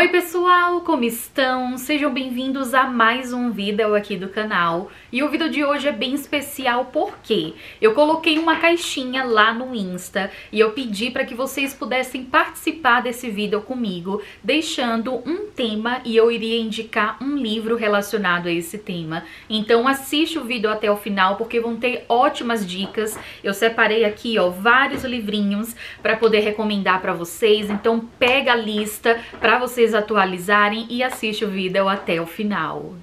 Oi pessoal, como estão? Sejam bem-vindos a mais um vídeo aqui do canal. E o vídeo de hoje é bem especial porque eu coloquei uma caixinha lá no Insta e eu pedi para que vocês pudessem participar desse vídeo comigo, deixando um tema e eu iria indicar um livro relacionado a esse tema. Então assiste o vídeo até o final porque vão ter ótimas dicas. Eu separei aqui, ó, vários livrinhos para poder recomendar para vocês. Então pega a lista para vocês atualizarem e assiste o vídeo até o final.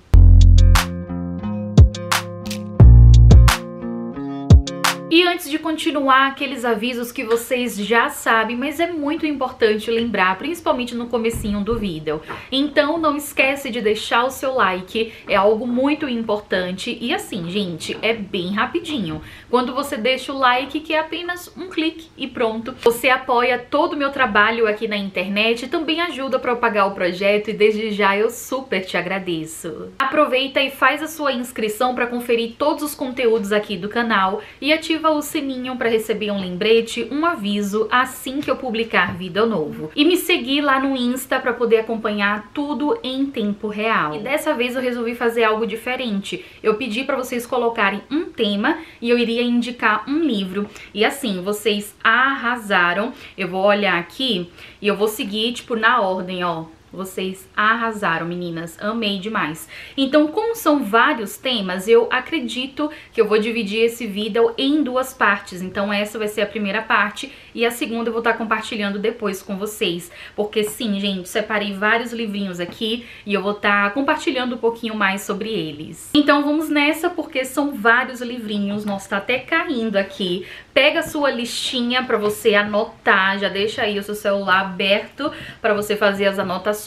E antes de continuar, aqueles avisos que vocês já sabem, mas é muito importante lembrar, principalmente no comecinho do vídeo. Então não esquece de deixar o seu like, é algo muito importante. E assim, gente, é bem rapidinho. Quando você deixa o like, que é apenas um clique e pronto, você apoia todo o meu trabalho aqui na internet e também ajuda a propagar o projeto e desde já eu super te agradeço. Aproveita e faz a sua inscrição para conferir todos os conteúdos aqui do canal e ativa o sininho para receber um lembrete, um aviso assim que eu publicar vídeo novo. E me seguir lá no Insta para poder acompanhar tudo em tempo real. E dessa vez eu resolvi fazer algo diferente. Eu pedi para vocês colocarem um tema e eu iria indicar um livro. E assim, vocês arrasaram. Eu vou olhar aqui e eu vou seguir tipo na ordem, ó. Vocês arrasaram, meninas, amei demais. Então, como são vários temas, eu acredito que eu vou dividir esse vídeo em duas partes. Então essa vai ser a primeira parte e a segunda eu vou estar compartilhando depois com vocês. Porque sim, gente, separei vários livrinhos aqui e eu vou estar compartilhando um pouquinho mais sobre eles. Então vamos nessa, porque são vários livrinhos, nossa, tá até caindo aqui. Pega a sua listinha para você anotar, já deixa aí o seu celular aberto para você fazer as anotações.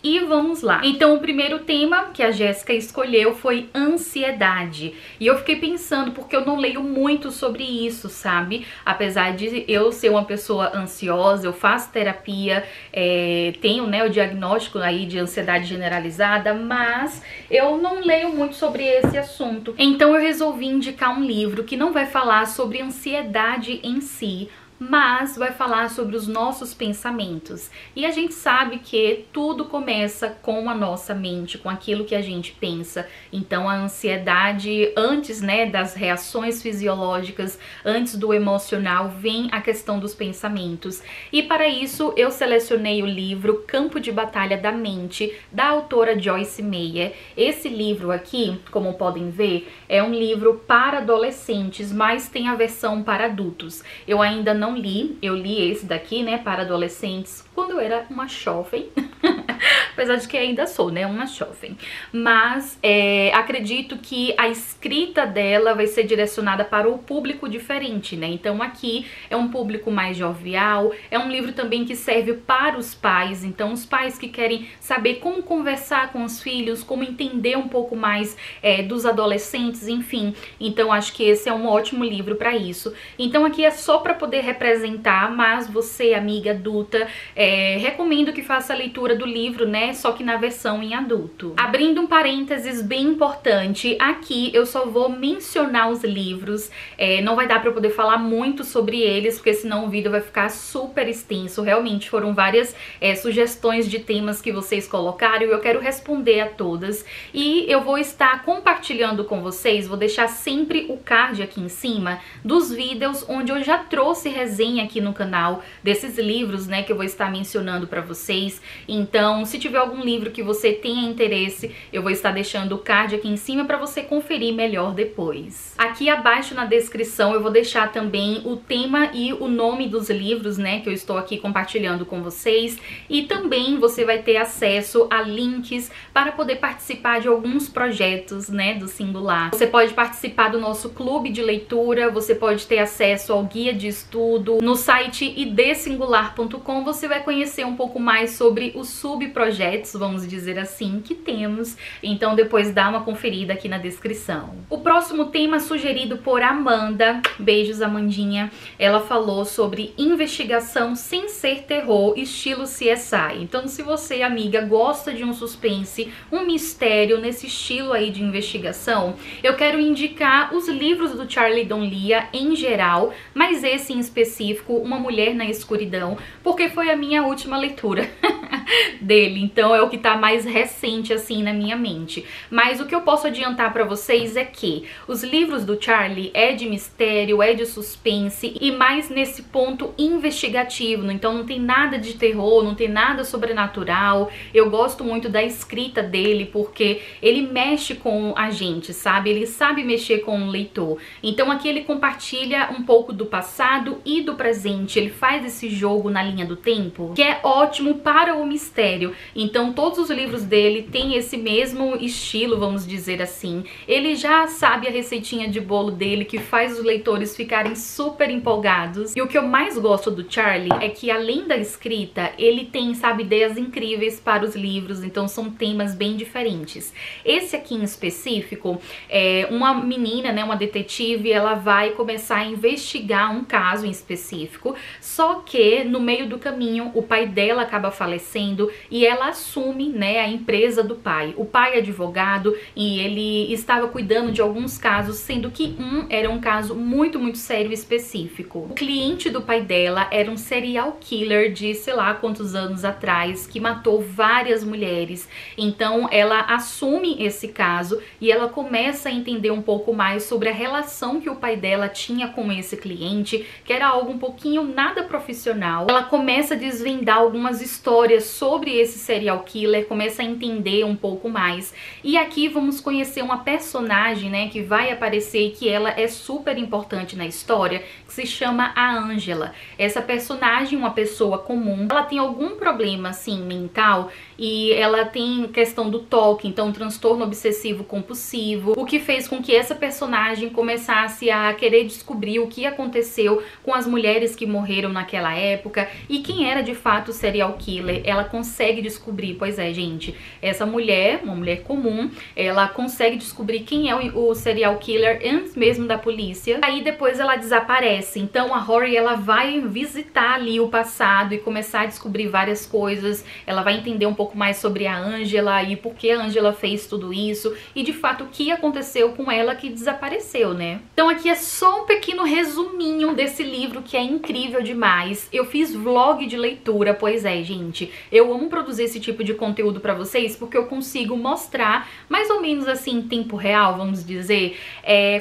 E vamos lá. Então o primeiro tema que a Jéssica escolheu foi ansiedade. E eu fiquei pensando, porque eu não leio muito sobre isso, sabe? Apesar de eu ser uma pessoa ansiosa, eu faço terapia, tenho, né, o diagnóstico aí de ansiedade generalizada, mas eu não leio muito sobre esse assunto. Então eu resolvi indicar um livro que não vai falar sobre ansiedade em si, mas vai falar sobre os nossos pensamentos. E a gente sabe que tudo começa com a nossa mente, com aquilo que a gente pensa. Então a ansiedade, antes, né, das reações fisiológicas, antes do emocional, vem a questão dos pensamentos. E para isso eu selecionei o livro Campo de Batalha da Mente, da autora Joyce Meyer. Esse livro aqui, como podem ver, é um livro para adolescentes, mas tem a versão para adultos. Eu ainda não li, eu li esse daqui, né, para adolescentes, quando eu era uma jovem, apesar de que ainda sou, né, uma jovem, mas acredito que a escrita dela vai ser direcionada para o público diferente, né, então aqui é um público mais jovial, é um livro também que serve para os pais, então os pais que querem saber como conversar com os filhos, como entender um pouco mais dos adolescentes, enfim, então acho que esse é um ótimo livro para isso. Então aqui é só para poder representar, mas você, amiga adulta, recomendo que faça a leitura do livro, né, só que na versão em adulto. Abrindo um parênteses bem importante, aqui eu só vou mencionar os livros, não vai dar pra eu poder falar muito sobre eles, porque senão o vídeo vai ficar super extenso. Realmente foram várias sugestões de temas que vocês colocaram e eu quero responder a todas. E eu vou estar compartilhando com vocês, vou deixar sempre o card aqui em cima dos vídeos onde eu já trouxe resenha aqui no canal desses livros, né, que eu vou estar mencionando pra vocês. Então, se tiver algum livro que você tenha interesse, eu vou estar deixando o card aqui em cima pra você conferir melhor depois. Aqui abaixo na descrição eu vou deixar também o tema e o nome dos livros, né, que eu estou aqui compartilhando com vocês. E também você vai ter acesso a links para poder participar de alguns projetos, né, do Singular. Você pode participar do nosso clube de leitura, você pode ter acesso ao guia de estudo. No site idsingular.com você vai conhecer um pouco mais sobre os subprojetos, vamos dizer assim, que temos. Então depois dá uma conferida aqui na descrição. O próximo tema sugerido por Amanda, beijos Amandinha, ela falou sobre investigação sem ser terror, estilo CSI. Então se você, amiga, gosta de um suspense, um mistério nesse estilo aí de investigação, eu quero indicar os livros do Charlie Donlia em geral, mas esse em específico, Uma Mulher na Escuridão, porque foi a minha última leitura. dele, então é o que tá mais recente assim na minha mente. Mas o que eu posso adiantar pra vocês é que os livros do Charlie é de mistério, é de suspense e mais nesse ponto investigativo, então não tem nada de terror, não tem nada sobrenatural. Eu gosto muito da escrita dele porque ele mexe com a gente, sabe? Ele sabe mexer com o leitor. Então aqui ele compartilha um pouco do passado e do presente, ele faz esse jogo na linha do tempo, que é ótimo para o mistério. Então todos os livros dele têm esse mesmo estilo, vamos dizer assim. Ele já sabe a receitinha de bolo dele, que faz os leitores ficarem super empolgados. E o que eu mais gosto do Charlie é que além da escrita, ele tem, sabe, ideias incríveis para os livros, então são temas bem diferentes. Esse aqui em específico, é uma menina, né, uma detetive, ela vai começar a investigar um caso em específico, só que no meio do caminho o pai dela acaba falecendo e ela assume, né, a empresa do pai. O pai é advogado e ele estava cuidando de alguns casos, sendo que era um caso muito sério e específico. O cliente do pai dela era um serial killer de sei lá quantos anos atrás, que matou várias mulheres. Então ela assume esse caso e ela começa a entender um pouco mais sobre a relação que o pai dela tinha com esse cliente, que era algo um pouquinho nada profissional. Ela começa a desvendar algumas histórias sobre esse serial killer, começa a entender um pouco mais. E aqui vamos conhecer uma personagem, né, que vai aparecer e que ela é super importante na história, que se chama a Angela. Essa personagem, uma pessoa comum, ela tem algum problema assim mental e ela tem questão do toque, então transtorno obsessivo compulsivo, o que fez com que essa personagem começasse a querer descobrir o que aconteceu com as mulheres que morreram naquela época e quem era de fato o serial killer. Ela consegue descobrir, pois é, gente, essa mulher, uma mulher comum, ela consegue descobrir quem é o serial killer antes mesmo da polícia. Aí depois ela desaparece, então a Rory ela vai visitar ali o passado e começar a descobrir várias coisas. Ela vai entender um pouco mais sobre a Angela e por que a Angela fez tudo isso e de fato o que aconteceu com ela que desapareceu, né? Então aqui é só um pequeno resuminho desse livro que é incrível demais. Eu fiz vlog de leitura, pois é, gente, eu amo produzir esse tipo de conteúdo pra vocês porque eu consigo mostrar mais ou menos assim em tempo real, vamos dizer,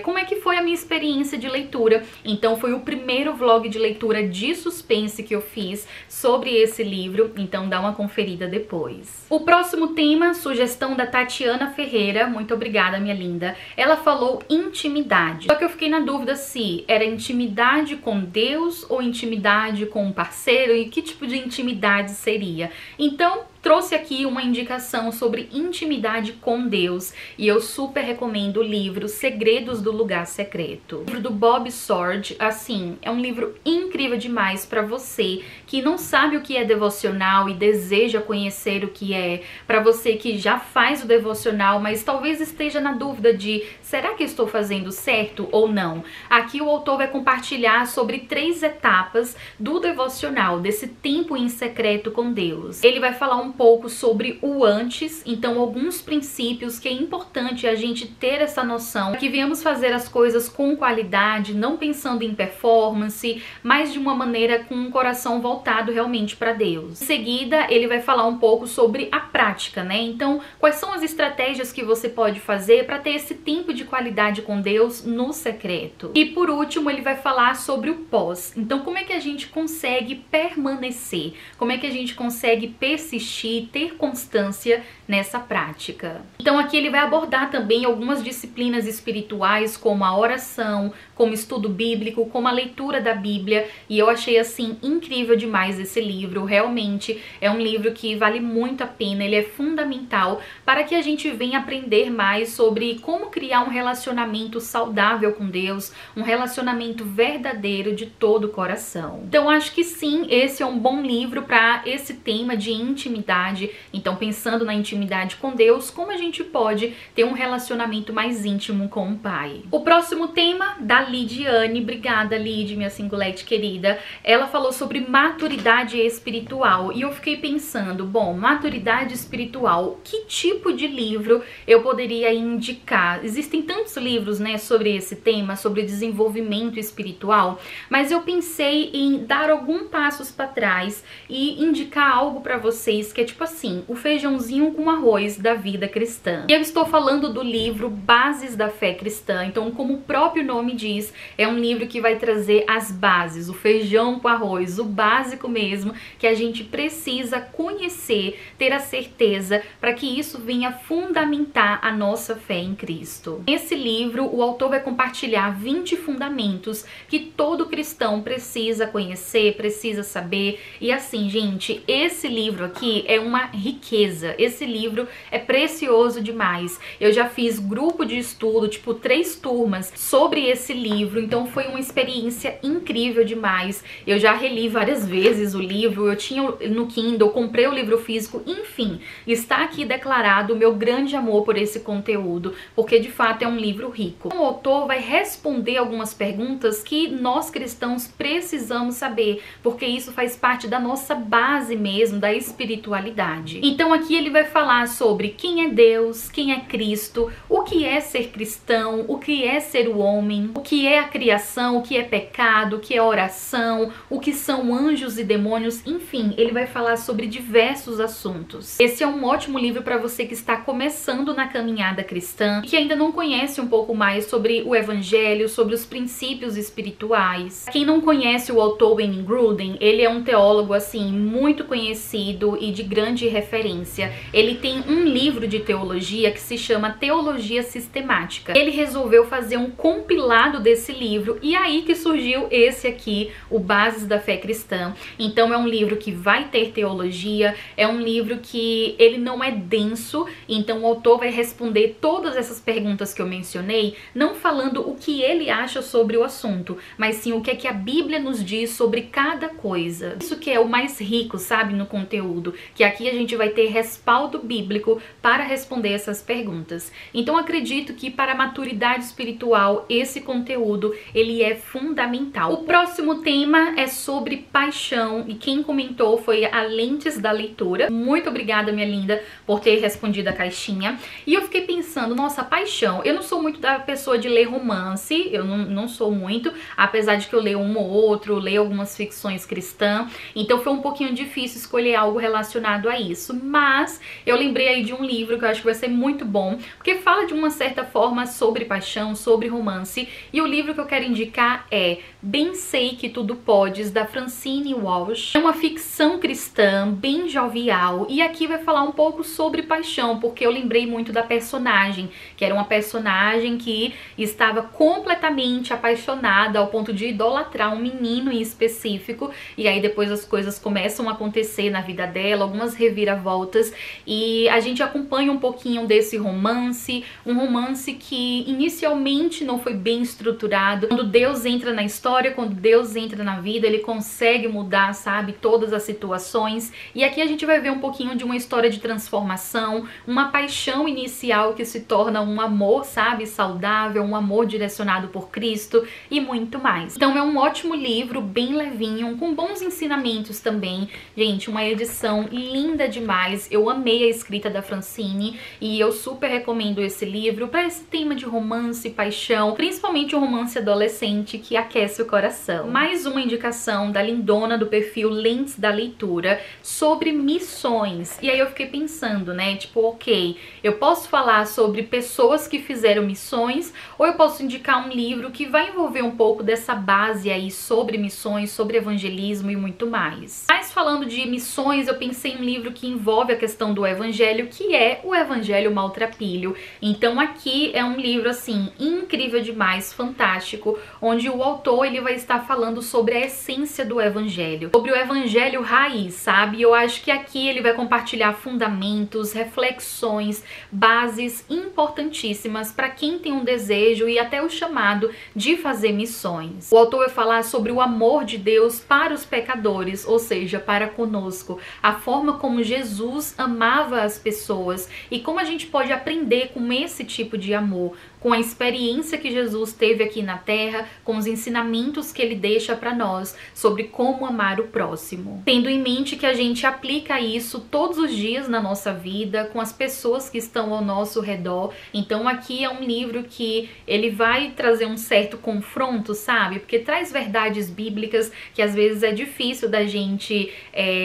como é que foi a minha experiência de leitura. Então foi o primeiro vlog de leitura de suspense que eu fiz sobre esse livro, então dá uma conferida depois. O próximo tema, sugestão da Tatiana Ferreira, muito obrigada, minha linda. Ela falou intimidade. Só que eu fiquei na dúvida se era intimidade com Deus ou intimidade com um parceiro e que tipo de intimidade seria. Então, trouxe aqui uma indicação sobre intimidade com Deus e eu super recomendo o livro Segredos do Lugar Secreto. O livro do Bob Sword, assim, é um livro incrível demais para você que não sabe o que é devocional e deseja conhecer o que é, para você que já faz o devocional, mas talvez esteja na dúvida de será que eu estou fazendo certo ou não? Aqui o autor vai compartilhar sobre 3 etapas do devocional, desse tempo em secreto com Deus. Ele vai falar um pouco sobre o antes, então alguns princípios que é importante a gente ter essa noção, que viemos fazer as coisas com qualidade, não pensando em performance, mas de uma maneira com um coração voltado realmente para Deus. Em seguida, ele vai falar um pouco sobre a prática, né? Então, quais são as estratégias que você pode fazer para ter esse tempo de qualidade com Deus no secreto. E por último, ele vai falar sobre o pós. Então, como é que a gente consegue permanecer? Como é que a gente consegue persistir, ter constância nessa prática? Então aqui ele vai abordar também algumas disciplinas espirituais, como a oração, como estudo bíblico, como a leitura da Bíblia, e eu achei assim incrível demais esse livro. Realmente é um livro que vale muito a pena, ele é fundamental para que a gente venha aprender mais sobre como criar um relacionamento saudável com Deus, um relacionamento verdadeiro de todo o coração. Então acho que sim, esse é um bom livro para esse tema de intimidade. Então, pensando na intimidade com Deus, como a gente pode ter um relacionamento mais íntimo com o Pai. O próximo tema, da Lidiane. Obrigada, Lid, minha singulete querida. Ela falou sobre maturidade espiritual e eu fiquei pensando, bom, maturidade espiritual, que tipo de livro eu poderia indicar? Existem tantos livros, né, sobre esse tema, sobre desenvolvimento espiritual, mas eu pensei em dar alguns passos para trás e indicar algo para vocês que que é tipo assim, o feijãozinho com arroz da vida cristã. E eu estou falando do livro Bases da Fé Cristã. Então, como o próprio nome diz, é um livro que vai trazer as bases, o feijão com arroz, o básico mesmo, que a gente precisa conhecer, ter a certeza, para que isso venha fundamentar a nossa fé em Cristo. Nesse livro, o autor vai compartilhar 20 fundamentos que todo cristão precisa conhecer, precisa saber. E assim, gente, esse livro aqui é uma riqueza. Esse livro é precioso demais. Eu já fiz grupo de estudo, tipo 3 turmas sobre esse livro, então foi uma experiência incrível demais. Eu já reli várias vezes o livro, eu tinha no Kindle, comprei o livro físico, enfim, está aqui declarado o meu grande amor por esse conteúdo, porque de fato é um livro rico. O autor vai responder algumas perguntas que nós cristãos precisamos saber, porque isso faz parte da nossa base mesmo, da espiritualidade. Então aqui ele vai falar sobre quem é Deus, quem é Cristo, o que é ser cristão, o que é ser o homem, o que é a criação, o que é pecado, o que é oração, o que são anjos e demônios, enfim, ele vai falar sobre diversos assuntos. Esse é um ótimo livro para você que está começando na caminhada cristã e que ainda não conhece um pouco mais sobre o evangelho, sobre os princípios espirituais. Quem não conhece o autor Wayne Grudem, ele é um teólogo assim muito conhecido e de grande referência. Ele tem um livro de teologia que se chama Teologia Sistemática. Ele resolveu fazer um compilado desse livro e aí que surgiu esse aqui, o Bases da Fé Cristã. Então é um livro que vai ter teologia, é um livro que ele não é denso, então o autor vai responder todas essas perguntas que eu mencionei, não falando o que ele acha sobre o assunto, mas sim o que é que a Bíblia nos diz sobre cada coisa. Isso que é o mais rico, sabe, no conteúdo, que aqui a gente vai ter respaldo bíblico para responder essas perguntas. Então acredito que para a maturidade espiritual esse conteúdo ele é fundamental. O próximo tema é sobre paixão e quem comentou foi a Lentes da Leitura. Muito obrigada, minha linda, por ter respondido a caixinha. E eu fiquei pensando, nossa, paixão. Eu não sou muito da pessoa de ler romance, eu não sou muito, apesar de que eu leio um ou outro, leio algumas ficções cristãs, então foi um pouquinho difícil escolher algo relacionado a isso. Mas eu lembrei aí de um livro que eu acho que vai ser muito bom, porque fala de uma certa forma sobre paixão, sobre romance, e o livro que eu quero indicar é Bem Sei Que Tudo Podes, da Francine Walsh. É uma ficção cristã, bem jovial, e aqui vai falar um pouco sobre paixão, porque eu lembrei muito da personagem, que era uma personagem que estava completamente apaixonada ao ponto de idolatrar um menino em específico, e aí depois as coisas começam a acontecer na vida dela, algumas reviravoltas, e a gente acompanha um pouquinho desse romance, um romance que inicialmente não foi bem estruturado. Quando Deus entra na história, quando Deus entra na vida, ele consegue mudar, sabe, todas as situações, e aqui a gente vai ver um pouquinho de uma história de transformação, uma paixão inicial que se torna um amor, sabe, saudável, um amor direcionado por Cristo e muito mais. Então é um ótimo livro, bem levinho, com bons ensinamentos também. Gente, uma edição linda demais. Eu amei a escrita da Francine e eu super recomendo esse livro para esse tema de romance e paixão, principalmente um romance adolescente que aquece o coração. Mais uma indicação da lindona do perfil Lentes da Leitura sobre missões. E aí eu fiquei pensando, né, tipo, ok, eu posso falar sobre pessoas que fizeram missões ou eu posso indicar um livro que vai envolver um pouco dessa base aí sobre missões, sobre evangelismo e muito mais. Mas falando de missões, eu pensei em um livro que envolve a questão do evangelho, que é o Evangelho Maltrapilho. Então aqui é um livro assim incrível demais, fantástico, onde o autor ele vai estar falando sobre a essência do evangelho, sobre o evangelho raiz, sabe? Eu acho que aqui ele vai compartilhar fundamentos, reflexões, bases importantíssimas para quem tem um desejo e até o chamado de fazer missões. O autor vai falar sobre o amor de Deus para os pecadores, ou seja, para conosco, a forma como Jesus amava as pessoas e como a gente pode aprender com esse tipo de amor, com a experiência que Jesus teve aqui na Terra, com os ensinamentos que ele deixa para nós sobre como amar o próximo. Tendo em mente que a gente aplica isso todos os dias na nossa vida, com as pessoas que estão ao nosso redor. Então aqui é um livro que ele vai trazer um certo confronto, sabe? Porque traz verdades bíblicas que às vezes é difícil da gente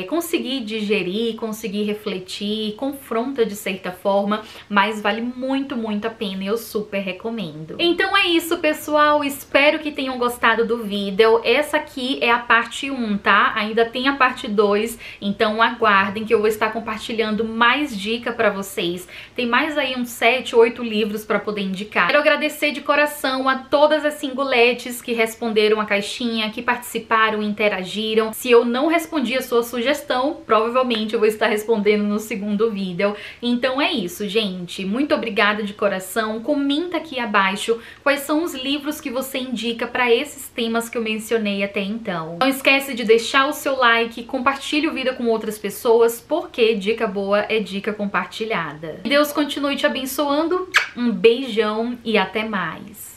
conseguir digerir digerir, conseguir refletir, confronta de certa forma, mas vale muito, muito a pena e eu super recomendo. Então é isso, pessoal, espero que tenham gostado do vídeo. Essa aqui é a parte 1, tá? Ainda tem a parte 2, então aguardem que eu vou estar compartilhando mais dica pra vocês. Tem mais aí uns 7, 8 livros pra poder indicar. Quero agradecer de coração a todas as singuletes que responderam a caixinha, que participaram, interagiram. Se eu não respondi a sua sugestão, provavelmente eu vou estar respondendo no segundo vídeo. Então é isso, gente. Muito obrigada de coração. Comenta aqui abaixo quais são os livros que você indica para esses temas que eu mencionei até então. Não esquece de deixar o seu like, compartilhe o vídeo com outras pessoas, porque dica boa é dica compartilhada. Que Deus continue te abençoando. Um beijão e até mais.